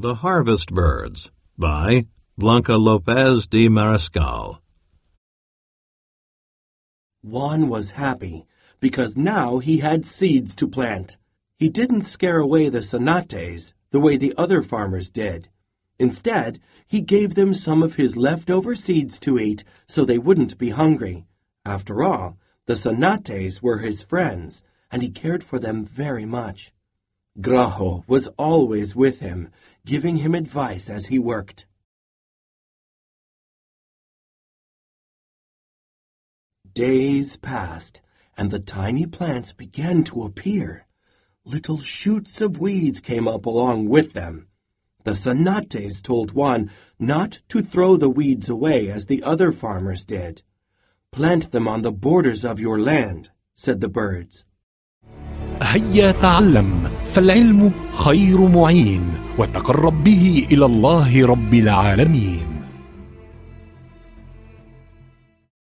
The Harvest Birds by Blanca Lopez de Mariscal. Juan was happy because now he had seeds to plant. He didn't scare away the Zanates the way the other farmers did. Instead, he gave them some of his leftover seeds to eat so they wouldn't be hungry. After all, the Zanates were his friends, and he cared for them very much. Grajo was always with him, giving him advice as he worked. Days passed, and the tiny plants began to appear. Little shoots of weeds came up along with them. The Zanates told Juan not to throw the weeds away as the other farmers did. "Plant them on the borders of your land," said the birds. هيا تعلم فالعلم خير معين وتقرب به إلى الله رب العالمين.